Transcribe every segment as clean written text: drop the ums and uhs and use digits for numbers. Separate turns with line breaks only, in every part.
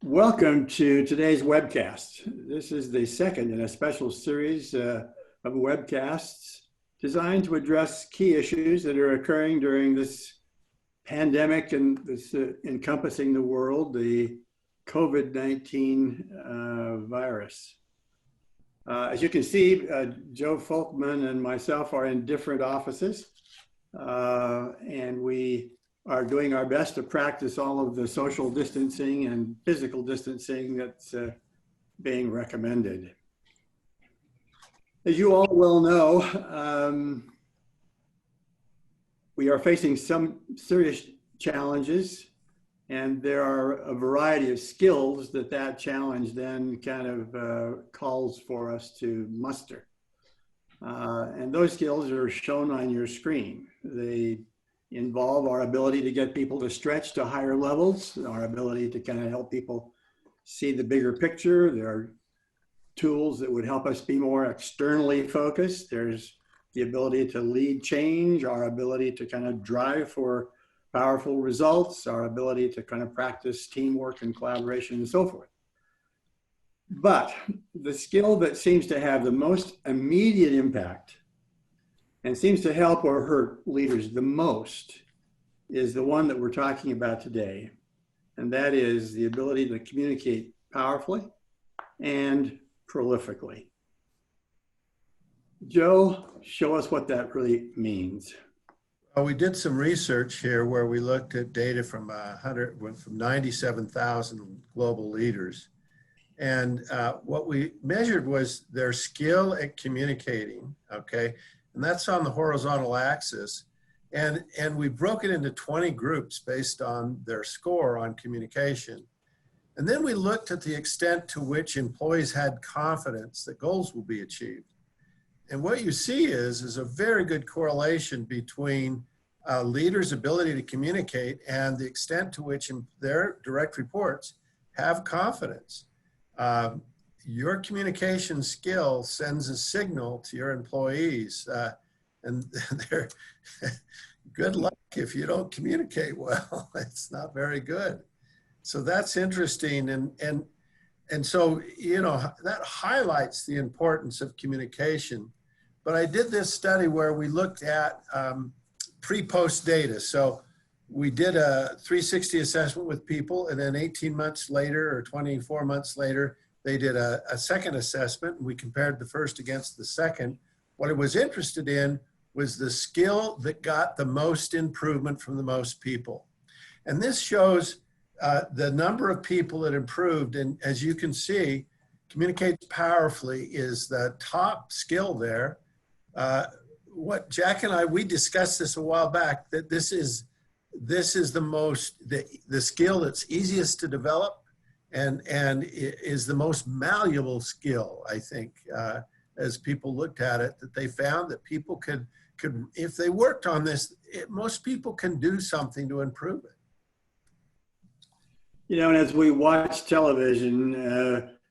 Welcome to today's webcast. This is the second in a special series of webcasts designed to address key issues that are occurring during this pandemic and this encompassing the world, the COVID-19 virus. As you can see, Joe Folkman and myself are in different offices, and we are doing our best to practice all of the social distancing and physical distancing that's being recommended. As you all well know, we are facing some serious challenges, and there are a variety of skills that challenge then kind of calls for us to muster. And those skills are shown on your screen. They involve our ability to get people to stretch to higher levels, our ability to kind of help people see the bigger picture. There are tools that would help us be more externally focused. There's the ability to lead change, our ability to kind of drive for powerful results, our ability to kind of practice teamwork and collaboration and so forth. But the skill that seems to have the most immediate impact and seems to help or hurt leaders the most is the one that we're talking about today. And that is the ability to communicate powerfully and prolifically. Joe, show us what that really means.
Well, we did some research here where we looked at data from 97,000 global leaders. And what we measured was their skill at communicating, okay? And that's on the horizontal axis. And we broke it into 20 groups based on their score on communication. And then we looked at the extent to which employees had confidence that goals will be achieved. And what you see is a very good correlation between leaders' ability to communicate and the extent to which their direct reports have confidence. Your communication skill sends a signal to your employees, and they're good luck if you don't communicate well. It's not very good. So that's interesting, and so that highlights the importance of communication. But I did this study where we looked at pre-post data. So we did a 360 assessment with people, and then 18 months later or 24 months later, they did a second assessment. We compared the first against the second. What I was interested in was the skill that got the most improvement from the most people. And this shows the number of people that improved. And as you can see, communicates powerfully is the top skill there. What Jack and we discussed this a while back, that this is the skill that's easiest to develop and is the most malleable skill, I think, as people looked at it, that they found that people could if they worked on this, most people can do something to improve it.
And as we watch television,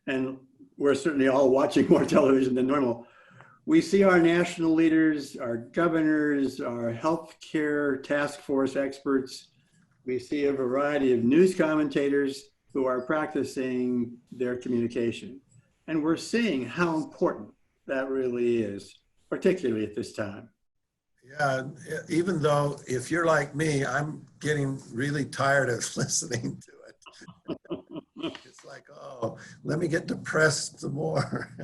and we're certainly all watching more television than normal, we see our national leaders, our governors, our healthcare task force experts. We see a variety of news commentators who are practicing their communication. And we're seeing how important that really is, particularly at this time.
Yeah, even though if you're like me, I'm getting really tired of listening to it. It's like, oh, let me get depressed some more.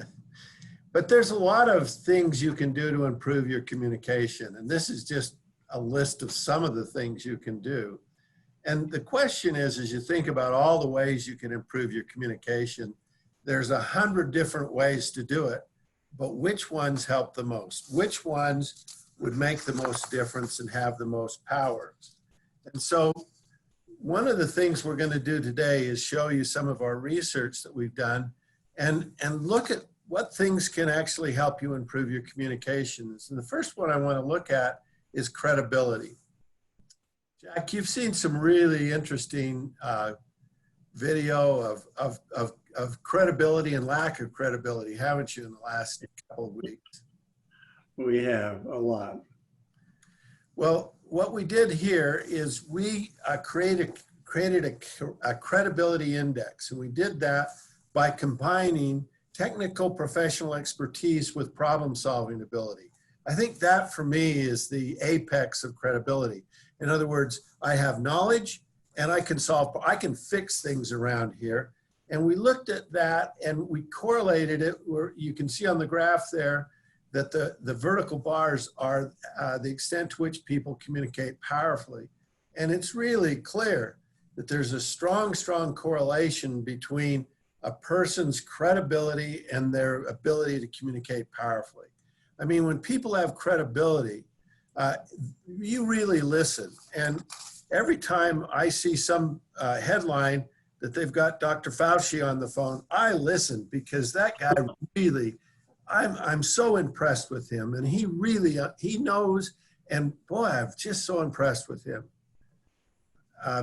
But there's a lot of things you can do to improve your communication. And this is just a list of some of the things you can do. And the question is, as you think about all the ways you can improve your communication, there's 100 different ways to do it, but which ones help the most? Which ones would make the most difference and have the most power? And so one of the things we're going to do today is show you some of our research that we've done and look at what things can actually help you improve your communications. And the first one I want to look at is credibility. Jack, you've seen some really interesting video of credibility and lack of credibility, haven't you, in the last couple of weeks?
We have a lot.
Well, what we did here is we created created a credibility index. And we did that by combining technical professional expertise with problem solving ability. I think that for me is the apex of credibility. In other words, I have knowledge and I can fix things around here. And we looked at that and we correlated it where you can see on the graph there that the vertical bars are the extent to which people communicate powerfully. And it's really clear that there's a strong, strong correlation between a person's credibility and their ability to communicate powerfully. I mean, when people have credibility, you really listen. And every time I see some headline that they've got Dr. Fauci on the phone, I listen because that guy really, I'm so impressed with him, and he really, he knows, and boy, I'm just so impressed with him.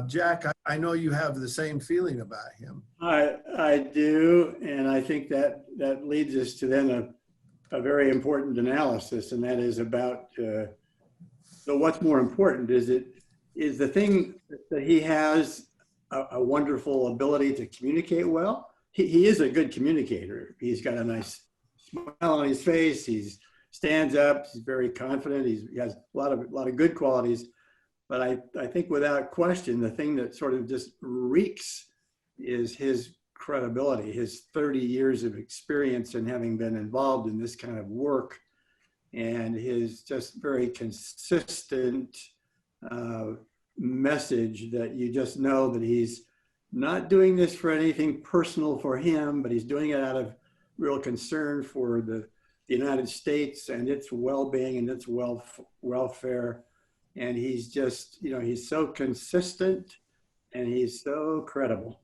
Jack, I know you have the same feeling about him.
I do, and I think that leads us to then a very important analysis, and that is about, so what's more important? Is the thing that he has a wonderful ability to communicate well? He is a good communicator. He's got a nice smile on his face. He stands up. He's very confident. He has a lot of good qualities. But I think without question, the thing that sort of just reeks is his credibility, his 30 years of experience and having been involved in this kind of work, and his just very consistent message that you just know that he's not doing this for anything personal for him, but he's doing it out of real concern for the United States and its well-being and its welfare. And he's just, he's so consistent and he's so credible.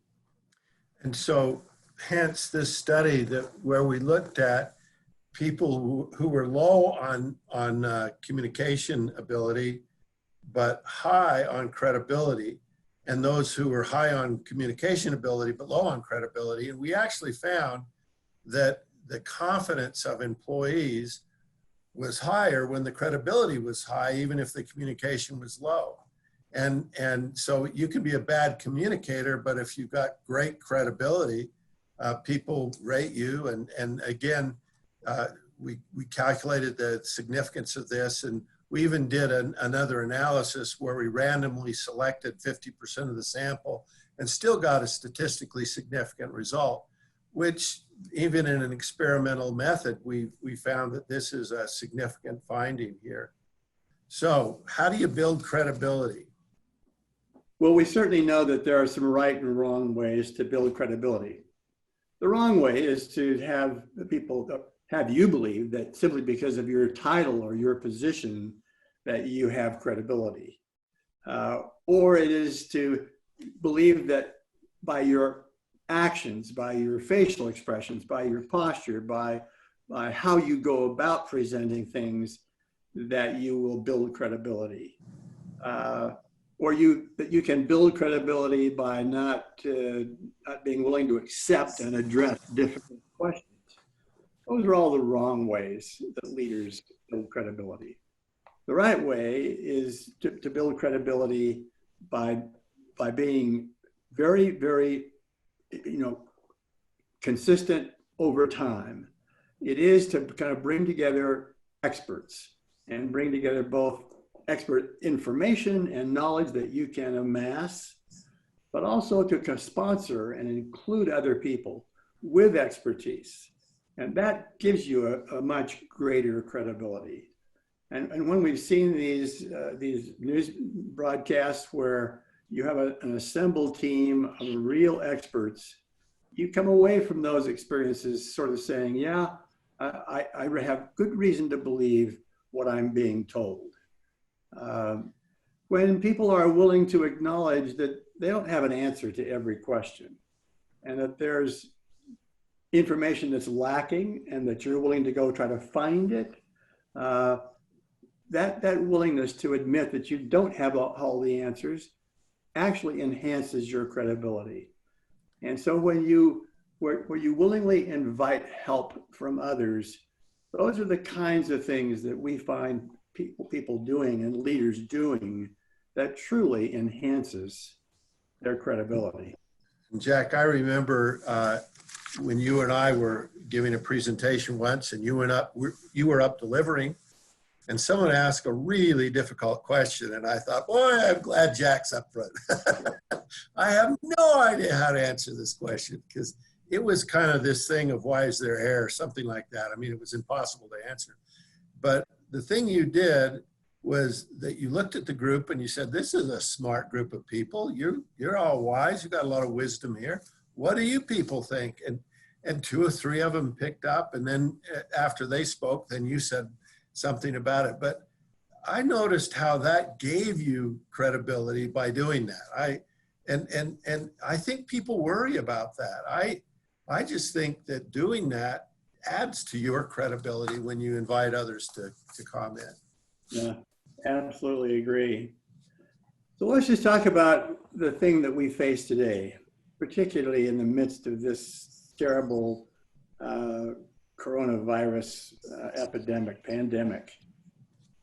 And so hence this study where we looked at people who were low on communication ability, but high on credibility, and those who were high on communication ability, but low on credibility. And we actually found that the confidence of employees was higher when the credibility was high, even if the communication was low. And so you can be a bad communicator, but if you've got great credibility, people rate you. And again, we calculated the significance of this, and we even did another analysis where we randomly selected 50% of the sample and still got a statistically significant result, which even in an experimental method, we found that this is a significant finding here. So how do you build credibility?
Well, we certainly know that there are some right and wrong ways to build credibility. The wrong way is to have people have you believe that simply because of your title or your position that you have credibility. Or it is to believe that by your actions, by your facial expressions, by your posture, by how you go about presenting things, that you will build credibility. Or that you can build credibility by not being willing to accept and address difficult questions. Those are all the wrong ways that leaders build credibility. The right way is to build credibility by being very, very, consistent over time. It is to kind of bring together experts and bring together both expert information and knowledge that you can amass, but also to sponsor and include other people with expertise. And that gives you a much greater credibility. And when we've seen these news broadcasts where you have an assembled team of real experts, you come away from those experiences sort of saying, yeah, I have good reason to believe what I'm being told. When people are willing to acknowledge that they don't have an answer to every question and that there's information that's lacking and that you're willing to go try to find it, that willingness to admit that you don't have all the answers actually enhances your credibility. And so where you willingly invite help from others, those are the kinds of things that we find people doing and leaders doing that truly enhances their credibility.
Jack, I remember when you and I were giving a presentation once, and you were up delivering, and someone asked a really difficult question, and I thought, boy, I'm glad Jack's up front. I have no idea how to answer this question, because it was kind of this thing of why is there hair, something like that. I mean, it was impossible to answer. But the thing you did was that you looked at the group and you said, this is a smart group of people. You're all wise. You got a lot of wisdom here. What do you people think? And two or three of them picked up. And then after they spoke, then you said something about it. But I noticed how that gave you credibility by doing that. And I think people worry about that. I just think that doing that adds to your credibility when you invite others to comment.
Yeah, absolutely agree. So let's just talk about the thing that we face today, particularly in the midst of this terrible coronavirus pandemic.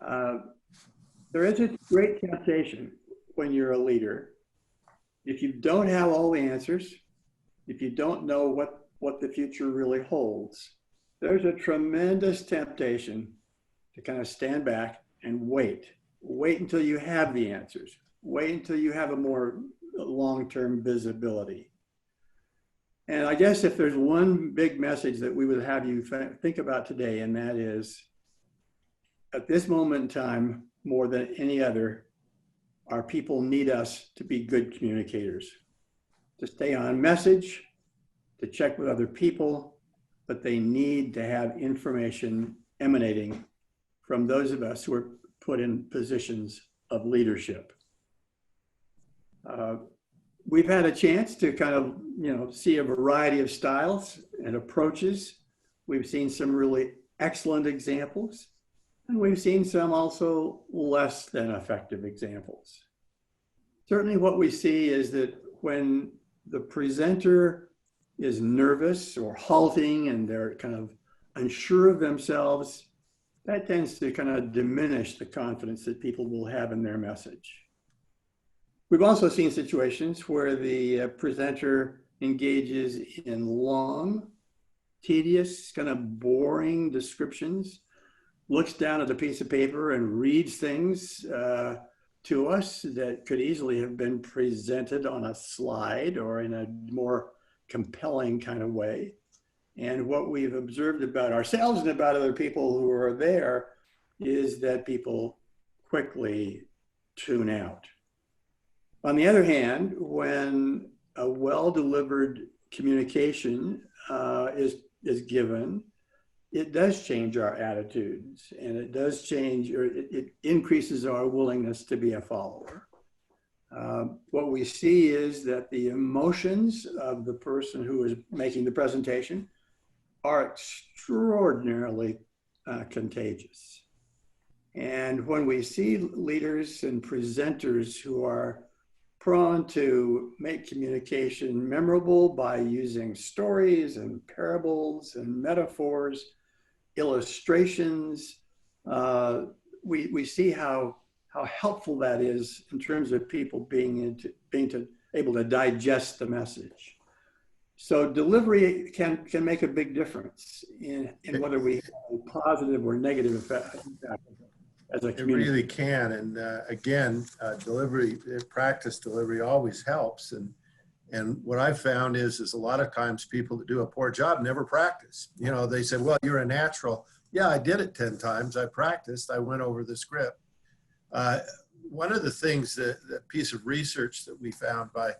There is a great temptation when you're a leader. If you don't have all the answers, if you don't know what the future really holds, there's a tremendous temptation to kind of stand back and wait until you have the answers, wait until you have a more long-term visibility. And I guess if there's one big message that we would have you think about today, and that is, at this moment in time, more than any other, our people need us to be good communicators, to stay on message, to check with other people, but they need to have information emanating from those of us who are put in positions of leadership. We've had a chance to kind of, see a variety of styles and approaches. We've seen some really excellent examples, and we've seen some also less than effective examples. Certainly what we see is that when the presenter is nervous or halting and they're kind of unsure of themselves, that tends to kind of diminish the confidence that people will have in their message. We've also seen situations where the presenter engages in long, tedious, kind of boring descriptions, looks down at a piece of paper and reads things to us that could easily have been presented on a slide or in a more compelling kind of way. And what we've observed about ourselves and about other people who are there is that people quickly tune out. On the other hand, when a well-delivered communication is given, it does change our attitudes, and it does change, or it increases our willingness to be a follower. What we see is that the emotions of the person who is making the presentation are extraordinarily contagious. And when we see leaders and presenters who are prone to make communication memorable by using stories and parables and metaphors, illustrations, we see how helpful that is in terms of people being able to digest the message. So delivery can make a big difference in whether we have a positive or negative effect as a community.
It really can. And again, practice delivery always helps. And what I've found is a lot of times people that do a poor job never practice. They say, well, you're a natural. Yeah, I did it 10 times. I practiced. I went over the script. One of the things that piece of research that we found by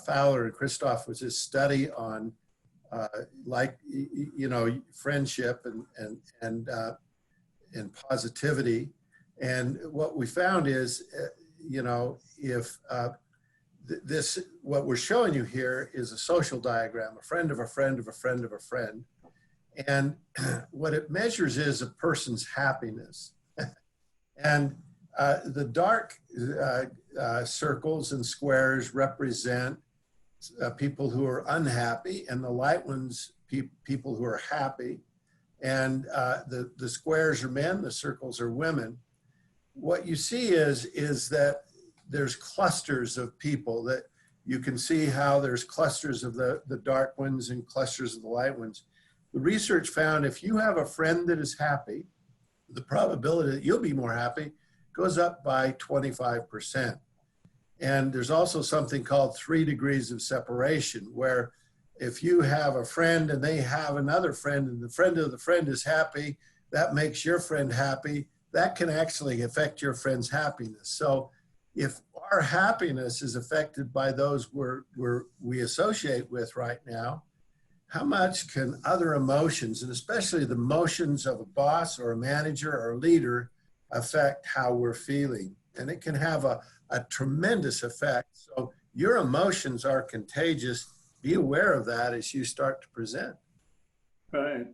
Fowler and Christoph was this study on friendship and positivity. And what we found is, if what we're showing you here is a social diagram, a friend of a friend of a friend of a friend. And what it measures is a person's happiness. And the dark circles and squares represent people who are unhappy, and the light ones, people who are happy. And the squares are men, the circles are women. What you see is that there's clusters of people that you can see how there's clusters of the dark ones and clusters of the light ones. The research found if you have a friend that is happy, the probability that you'll be more happy goes up by 25%. And there's also something called 3 degrees of separation, where if you have a friend and they have another friend and the friend of the friend is happy, that makes your friend happy. That can actually affect your friend's happiness. So if our happiness is affected by those we associate with right now, how much can other emotions, and especially the emotions of a boss or a manager or a leader, affect how we're feeling? And it can have a tremendous effect. So your emotions are contagious. Be aware of that as you start to present.
Right.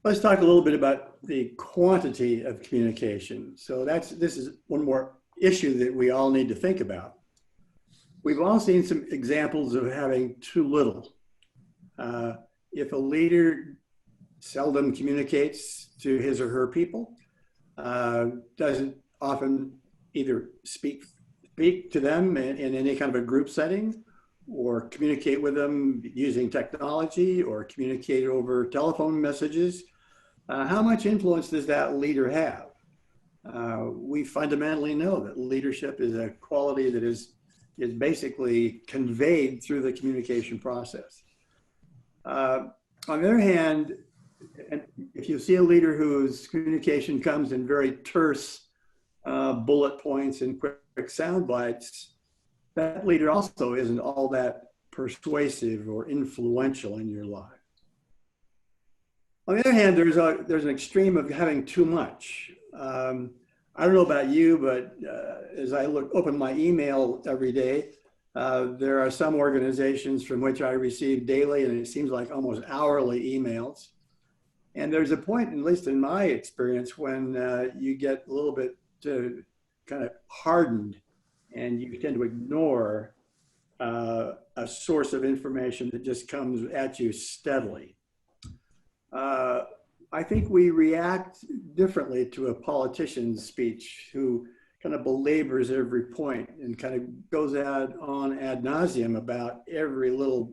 Let's talk a little bit about the quantity of communication. So this is one more issue that we all need to think about. We've all seen some examples of having too little. If a leader seldom communicates to his or her people, doesn't often either speak to them in any kind of a group setting, or communicate with them using technology, or communicate over telephone messages, how much influence does that leader have? We fundamentally know that leadership is a quality that is basically conveyed through the communication process. On the other hand, if you see a leader whose communication comes in very terse bullet points and quick sound bites, that leader also isn't all that persuasive or influential in your life. On the other hand, there's an extreme of having too much. I don't know about you, but as I open my email every day, there are some organizations from which I receive daily, and it seems like almost hourly emails. And there's a point, at least in my experience, when you get a little bit kind of hardened, and you tend to ignore a source of information that just comes at you steadily. I think we react differently to a politician's speech who kind of belabors every point and kind of goes on ad nauseum about every little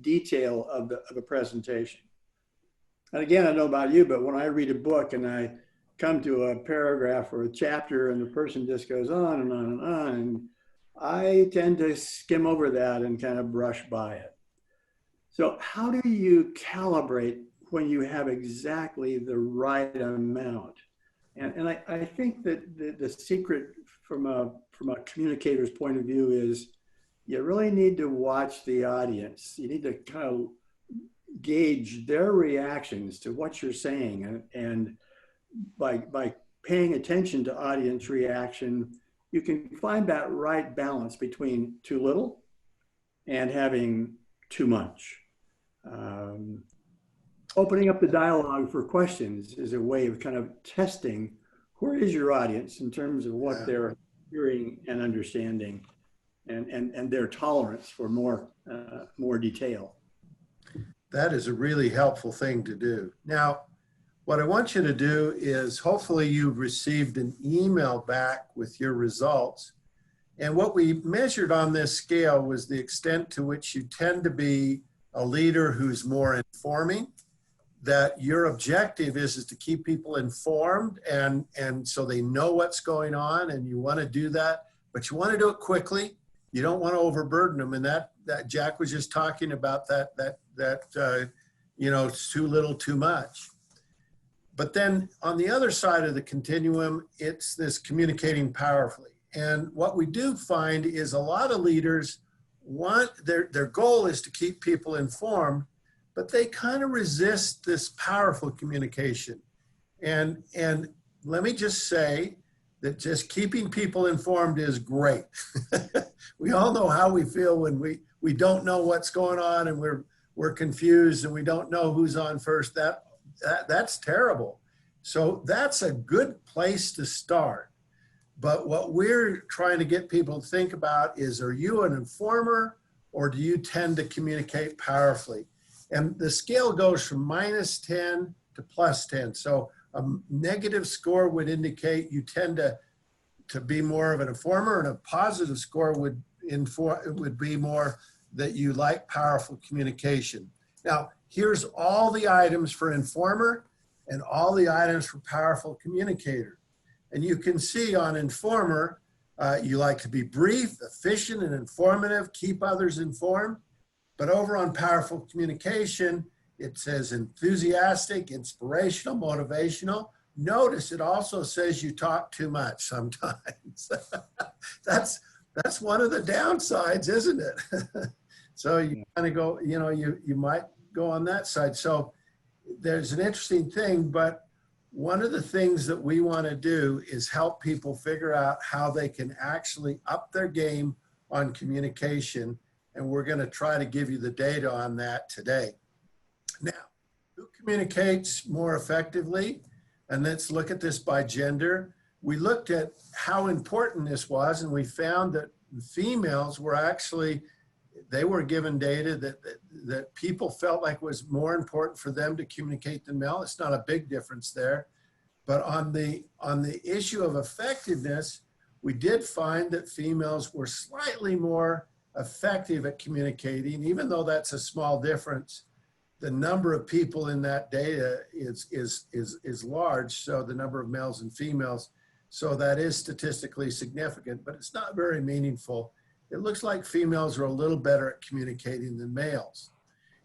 detail of a presentation. And again, I don't know about you, but when I read a book and I come to a paragraph or a chapter and the person just goes on and on and on, I tend to skim over that and kind of brush by it. So how do you calibrate when you have exactly the right amount? And I think that the secret from a communicator's point of view is you really need to watch the audience. You need to kind of gauge their reactions to what you're saying. And by paying attention to audience reaction, you can find that right balance between too little and having too much. Opening up the dialogue for questions is a way of kind of testing where is your audience in terms of what they're hearing and understanding, and their tolerance for more detail.
That is a really helpful thing to do. Now, what I want you to do is hopefully you've received an email back with your results. And what we measured on this scale was the extent to which you tend to be a leader who's more informing, that your objective is to keep people informed and so they know what's going on, and you want to do that, but you want to do it quickly. You don't want to overburden them. And that Jack was just talking about that it's too little, too much. But then on the other side of the continuum, it's this communicating powerfully. And what we do find is a lot of leaders want, their goal is to keep people informed, but they kind of resist this powerful communication. And let me just say that just keeping people informed is great. We all know how we feel when we don't know what's going on and we're confused and we don't know who's on first. That's terrible. So that's a good place to start. But what we're trying to get people to think about is, are you an informer or do you tend to communicate powerfully? And the scale goes from -10 to +10. So a negative score would indicate you tend to be more of an informer, and a positive score would it would be more that you like powerful communication. Now, here's all the items for informer and all the items for powerful communicator. And you can see on informer, you like to be brief, efficient, and informative, keep others informed. But over on powerful communication, it says enthusiastic, inspirational, motivational. Notice it also says you talk too much sometimes. That's one of the downsides, isn't it? So you kind of go, you might go on that side. So there's an interesting thing, but one of the things that we want to do is help people figure out how they can actually up their game on communication. And we're going to try to give you the data on that today. Now, who communicates more effectively? And let's look at this by gender. We looked at how important this was, and we found that females were actually, they were given data that people felt like was more important for them to communicate than male. It's not a big difference there. But on the issue of effectiveness, we did find that females were slightly more effective at communicating, even though that's a small difference. The number of people in that data is large, so the number of males and females, so that is statistically significant, but it's not very meaningful. It looks like females are a little better at communicating than males.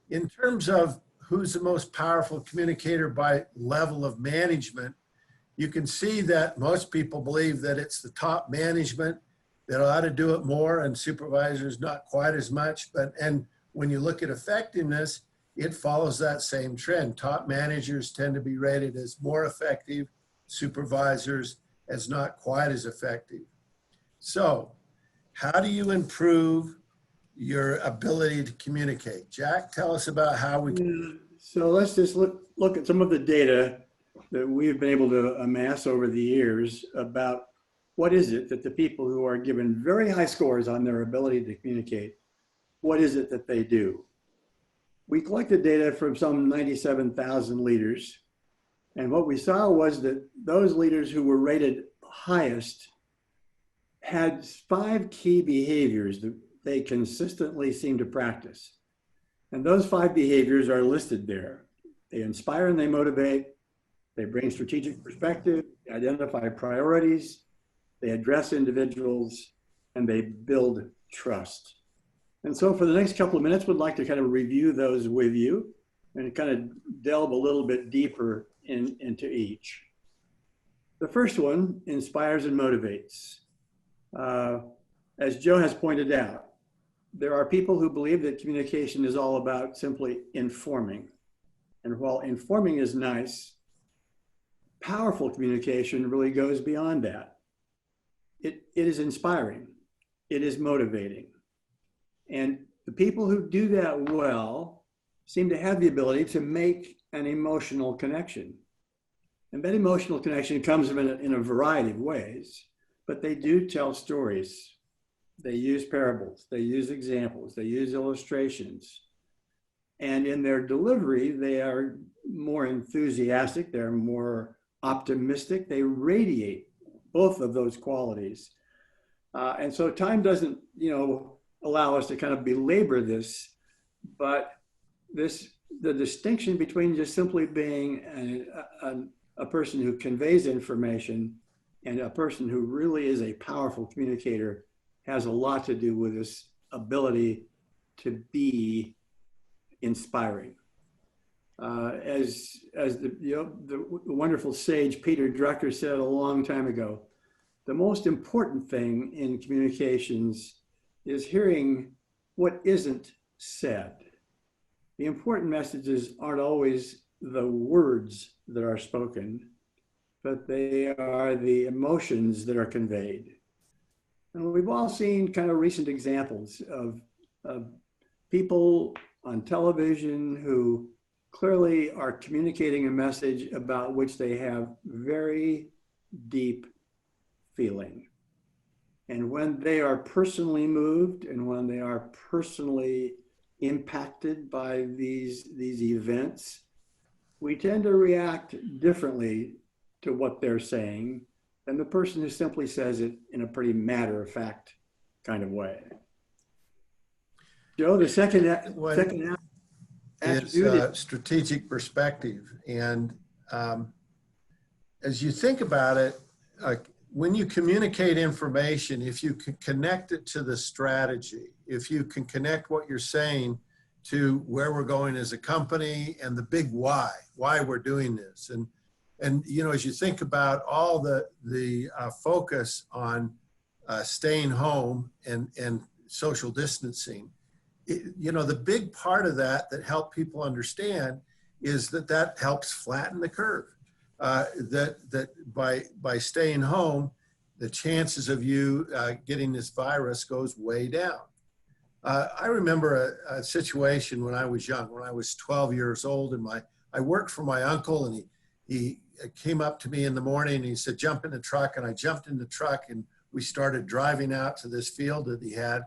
In terms of who's the most powerful communicator by level of management, you can see that most people believe that it's the top management that ought to do it more, and supervisors not quite as much. And when you look at effectiveness, it follows that same trend. Top managers tend to be rated as more effective, supervisors as not quite as effective. So how do you improve your ability to communicate? Jack, tell us about how we can.
So let's just look at some of the data that we've been able to amass over the years about what is it that the people who are given very high scores on their ability to communicate, what is it that they do? We collected data from some 97,000 leaders. And what we saw was that those leaders who were rated highest had 5 key behaviors that they consistently seem to practice. And those 5 behaviors are listed there. They inspire and they motivate. They bring strategic perspective, identify priorities, they address individuals, and they build trust. And so for the next couple of minutes, we'd like to kind of review those with you and kind of delve a little bit deeper into each. The first one, inspires and motivates. As Joe has pointed out, there are people who believe that communication is all about simply informing. And while informing is nice, powerful communication really goes beyond that. It is inspiring. It is motivating. And the people who do that well seem to have the ability to make an emotional connection. And that emotional connection comes in a variety of ways, but they do tell stories. They use parables, they use examples, they use illustrations. And in their delivery, they are more enthusiastic, they're more optimistic, they radiate both of those qualities. And so time doesn't, allow us to kind of belabor this, but the distinction between just simply being a person who conveys information and a person who really is a powerful communicator has a lot to do with this ability to be inspiring. As the wonderful sage Peter Drucker said a long time ago, the most important thing in communications is hearing what isn't said. The important messages aren't always the words that are spoken, but they are the emotions that are conveyed. And we've all seen kind of recent examples of people on television who clearly are communicating a message about which they have very deep feeling. And when they are personally moved and when they are personally impacted by these events, we tend to react differently to what they're saying than the person who simply says it in a pretty matter-of-fact kind of way. Joe, the second
One is
attribute
strategic perspective. And as you think about it, when you communicate information, if you can connect it to the strategy, if you can connect what you're saying to where we're going as a company and the big why we're doing this. And you know, as you think about all the focus on staying home and social distancing, you know, the big part of that helped people understand is that helps flatten the curve. That by staying home, the chances of you getting this virus goes way down. I remember a situation when I was young, when I was 12 years old, and I worked for my uncle, and he came up to me in the morning and he said, jump in the truck. And I jumped in the truck and we started driving out to this field that he had.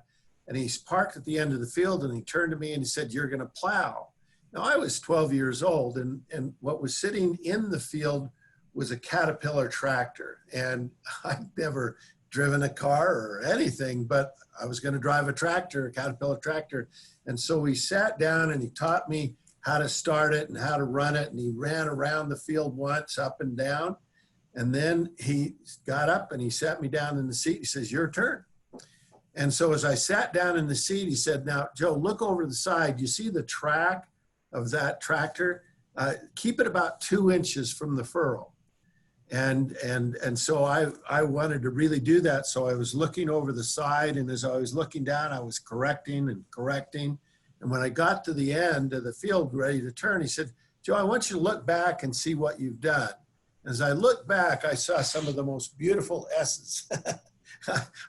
And he's parked at the end of the field and he turned to me and he said, you're going to plow. Now I was 12 years old and what was sitting in the field was a Caterpillar tractor. And I'd never driven a car or anything, but I was going to drive a tractor, a Caterpillar tractor. And so we sat down and he taught me how to start it and how to run it. And he ran around the field once, up and down. And then he got up and he sat me down in the seat. He says, your turn. And so as I sat down in the seat, he said, now, Joe, look over the side. You see the track of that tractor? Keep it about 2 inches from the furrow. And so I wanted to really do that. So I was looking over the side, and as I was looking down, I was correcting and correcting. And when I got to the end of the field ready to turn, he said, Joe, I want you to look back and see what you've done. As I looked back, I saw some of the most beautiful S's.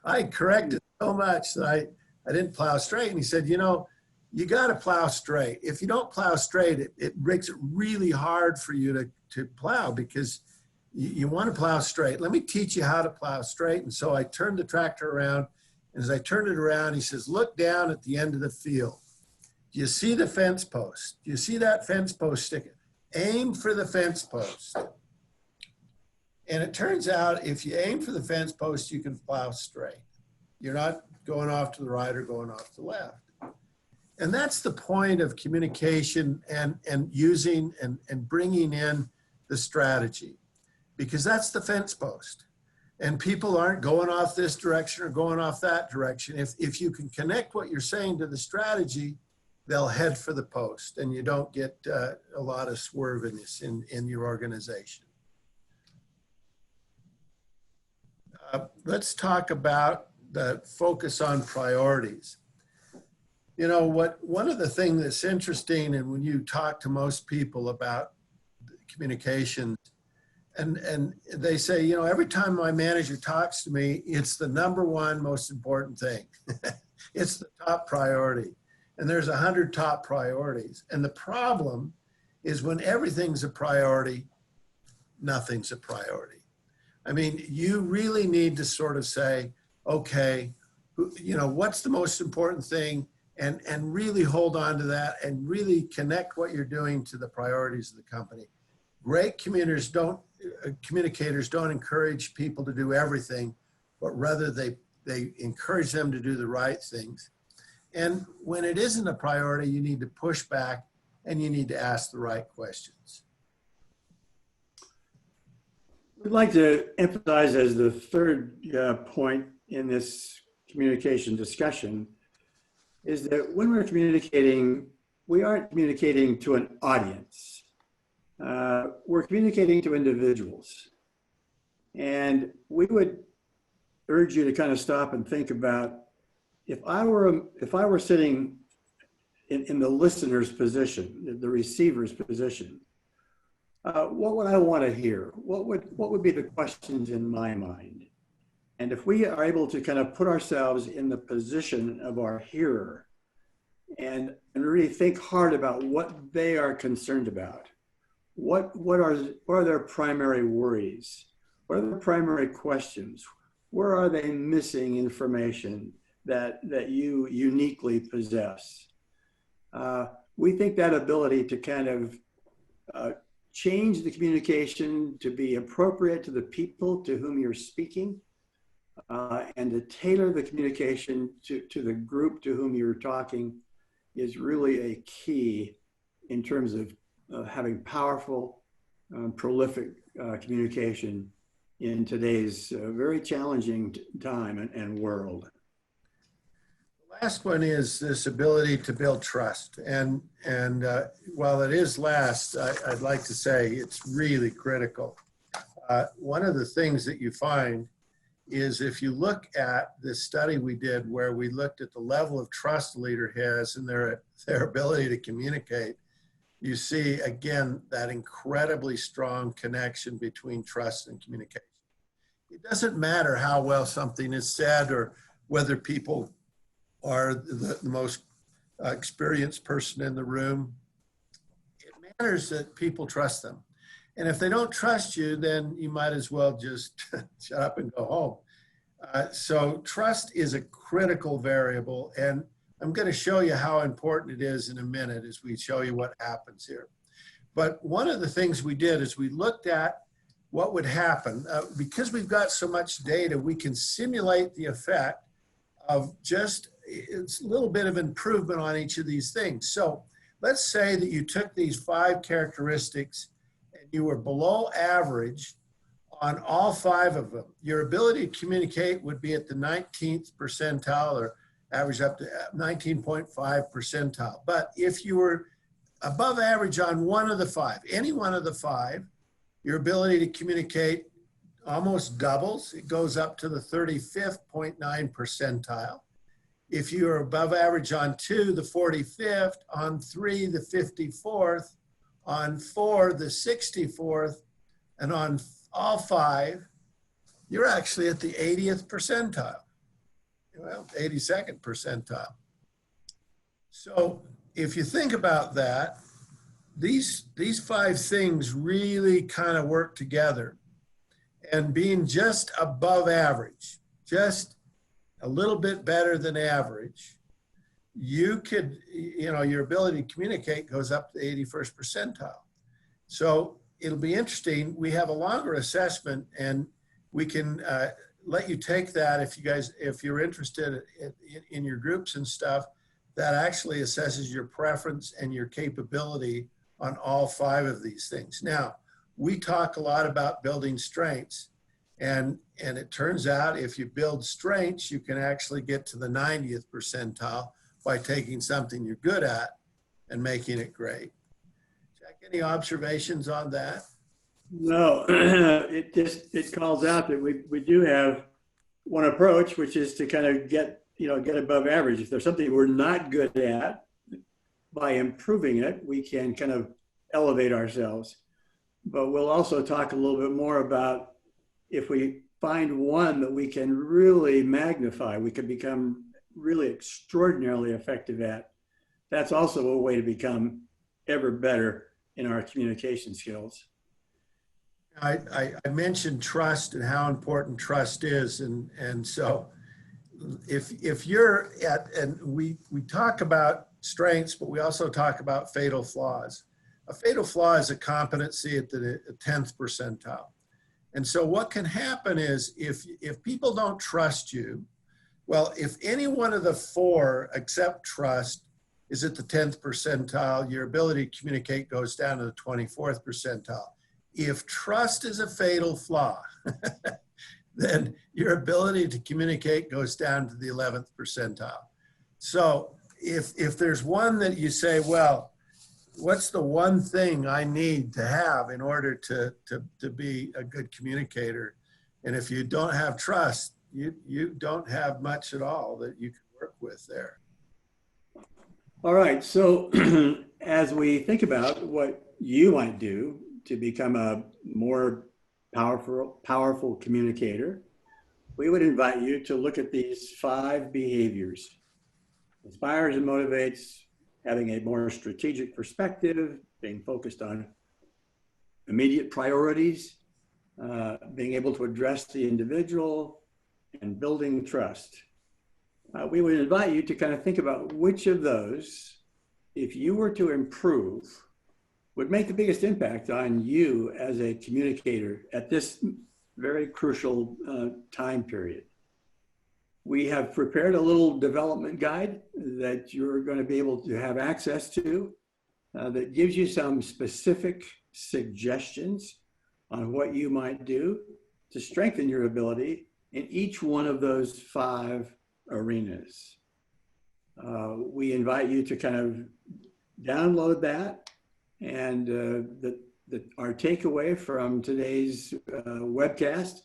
I corrected so much that I didn't plow straight. And he said, you know, you got to plow straight. If you don't plow straight, it makes it really hard for you to plow because you want to plow straight. Let me teach you how to plow straight. And so I turned the tractor around. And as I turned it around, he says, look down at the end of the field. Do you see the fence post? Do you see that fence post sticking? Aim for the fence post. And it turns out if you aim for the fence post, you can plow straight. You're not going off to the right or going off to the left. And that's the point of communication and using and bringing in the strategy, because that's the fence post. And people aren't going off this direction or going off that direction. If you can connect what you're saying to the strategy, they'll head for the post and you don't get a lot of swerviness in your organization. Let's talk about the focus on priorities. You know, one of the things that's interesting, and when you talk to most people about communications, and they say, you know, every time my manager talks to me, it's the number one most important thing. It's the top priority. And there's 100 top priorities. And the problem is when everything's a priority, nothing's a priority. I mean, you really need to sort of say, okay, you know, what's the most important thing? And really hold on to that and really connect what you're doing to the priorities of the company. Great communicators don't encourage people to do everything, but rather they encourage them to do the right things. And when it isn't a priority, you need to push back and you need to ask the right questions.
I'd like to emphasize as the third point in this communication discussion is that when we're communicating, we aren't communicating to an audience. We're communicating to individuals. And we would urge you to kind of stop and think about, if I were sitting in the listener's position, the receiver's position, what would I want to hear? What would be the questions in my mind? And if we are able to kind of put ourselves in the position of our hearer and really think hard about what they are concerned about, what are their primary worries? What are their primary questions? Where are they missing information that you uniquely possess? We think that ability to kind of change the communication to be appropriate to the people to whom you're speaking, and to tailor the communication to the group to whom you're talking is really a key in terms of having powerful, prolific communication in today's very challenging time and world.
The last one is this ability to build trust. And while it is last, I'd like to say it's really critical. One of the things that you find is if you look at this study we did where we looked at the level of trust a leader has and their ability to communicate, you see, again, that incredibly strong connection between trust and communication. It doesn't matter how well something is said or whether people are the most experienced person in the room. It matters that people trust them. And if they don't trust you, then you might as well just shut up and go home. So trust is a critical variable. And I'm going to show you how important it is in a minute as we show you what happens here. But one of the things we did is we looked at what would happen. Because we've got so much data, we can simulate the effect of just it's a little bit of improvement on each of these things. So let's say that you took these 5 characteristics and you were below average on all 5 of them. Your ability to communicate would be at the 19th percentile or average up to 19.5 percentile. But if you were above average on one of the 5, any one of the 5, your ability to communicate almost doubles. It goes up to the 35th.9 percentile. If you're above average on 2, the 45th, on 3, the 54th, on 4, the 64th, and on all 5, you're actually at the 80th percentile, well, 82nd percentile. So if you think about that, these 5 things really kind of work together. And being just above average, just a little bit better than average, you could, your ability to communicate goes up to the 81st percentile. So it'll be interesting. We have a longer assessment and we can let you take that if you're interested in your groups and stuff, that actually assesses your preference and your capability on all 5 of these things. Now, we talk a lot about building strengths. And it turns out if you build strengths, you can actually get to the 90th percentile by taking something you're good at and making it great. Jack, any observations on that?
No, it calls out that we do have one approach, which is to kind of get above average. If there's something we're not good at, by improving it, we can kind of elevate ourselves. But we'll also talk a little bit more about if we find one that we can really magnify, we can become really extraordinarily effective at. That's also a way to become ever better in our communication skills.
I mentioned trust and how important trust is. And so if you're at, and we talk about strengths, but we also talk about fatal flaws. A fatal flaw is a competency at the 10th percentile. And so what can happen is if people don't trust you, well, if any one of the 4 except trust is at the 10th percentile, your ability to communicate goes down to the 24th percentile. If trust is a fatal flaw, then your ability to communicate goes down to the 11th percentile. So if there's one that you say, well, what's the one thing I need to have in order to be a good communicator? And if you don't have trust, you don't have much at all that you can work with there.
All right, so as we think about what you might do to become a more powerful communicator, we would invite you to look at these 5 behaviors. Inspires and motivates, having a more strategic perspective, being focused on immediate priorities, being able to address the individual, and building trust. We would invite you to kind of think about which of those, if you were to improve, would make the biggest impact on you as a communicator at this very crucial time period. We have prepared a little development guide that you're going to be able to have access to that gives you some specific suggestions on what you might do to strengthen your ability in each one of those 5 arenas. We invite you to kind of download that, and our takeaway from today's webcast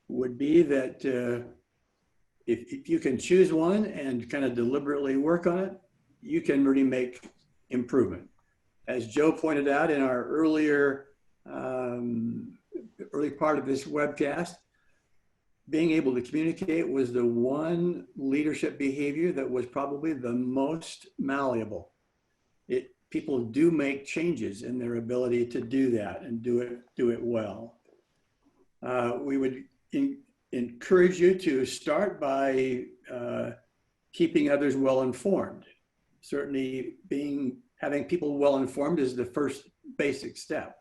would be that if you can choose one and kind of deliberately work on it, you can really make improvement. As Joe pointed out in our early part of this webcast, being able to communicate was the one leadership behavior that was probably the most malleable. People do make changes in their ability to do that and do it well. We would encourage you to start by keeping others well informed. Certainly having people well informed is the first basic step.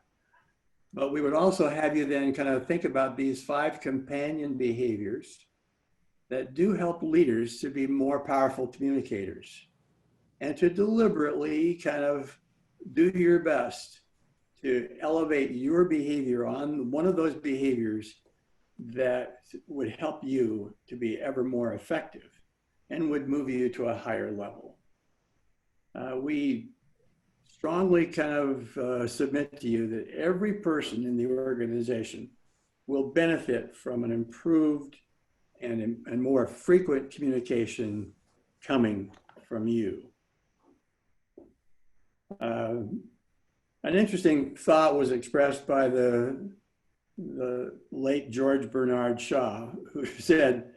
But we would also have you then kind of think about these 5 companion behaviors that do help leaders to be more powerful communicators, and to deliberately kind of do your best to elevate your behavior on one of those behaviors that would help you to be ever more effective and would move you to a higher level. We strongly kind of submit to you that every person in the organization will benefit from an improved and more frequent communication coming from you. An interesting thought was expressed by the late George Bernard Shaw, who said,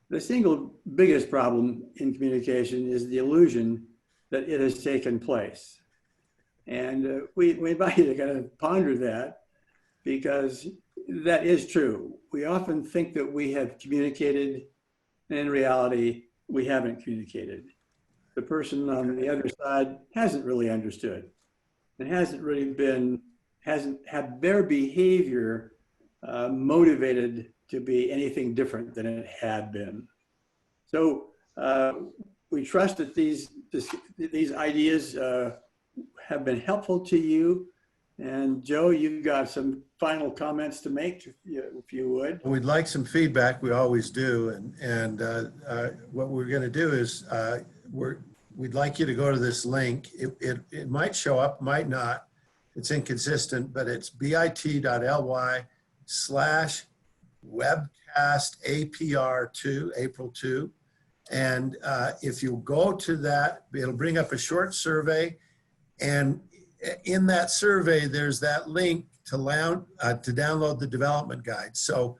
the single biggest problem in communication is the illusion that it has taken place. And we invite you to kind of ponder that, because that is true. We often think that we have communicated, and in reality, we haven't communicated. The person on the other side hasn't really understood, and hasn't had their behavior motivated to be anything different than it had been. So we trust that these ideas have been helpful to you. And Joe, you've got some final comments to make, if you would.
We'd like some feedback. We always do. And what we're going to do is we'd like you to go to this link. It might show up, might not. It's inconsistent, but it's bit.ly/webcast APR2, April 2. And if you go to that, it'll bring up a short survey. And in that survey, there's that link to download the development guide. So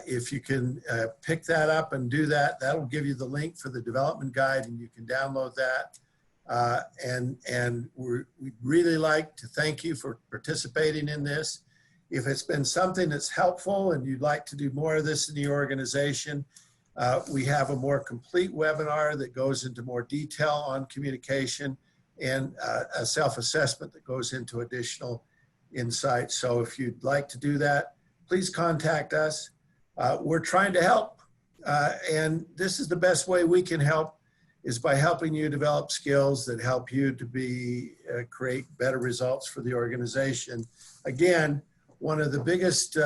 if you can pick that up and do that, that'll give you the link for the development guide, and you can download that. And we'd really like to thank you for participating in this. If it's been something that's helpful and you'd like to do more of this in the organization, we have a more complete webinar that goes into more detail on communication, and a self-assessment that goes into additional insights. So if you'd like to do that, please contact us. We're trying to help, and this is the best way we can help, is by helping you develop skills that help you to create better results for the organization. Again, one of the biggest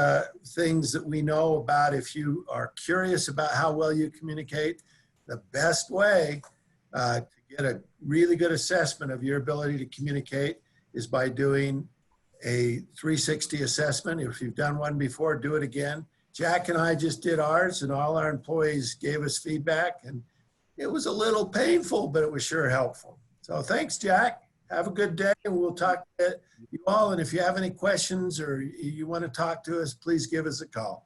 things that we know about, if you are curious about how well you communicate, the best way to get a really good assessment of your ability to communicate is by doing a 360 assessment. If you've done one before, do it again. Jack and I just did ours, and all our employees gave us feedback, and it was a little painful, but it was sure helpful. So thanks, Jack. Have a good day, and we'll talk to you all. And if you have any questions or you want to talk to us, please give us a call.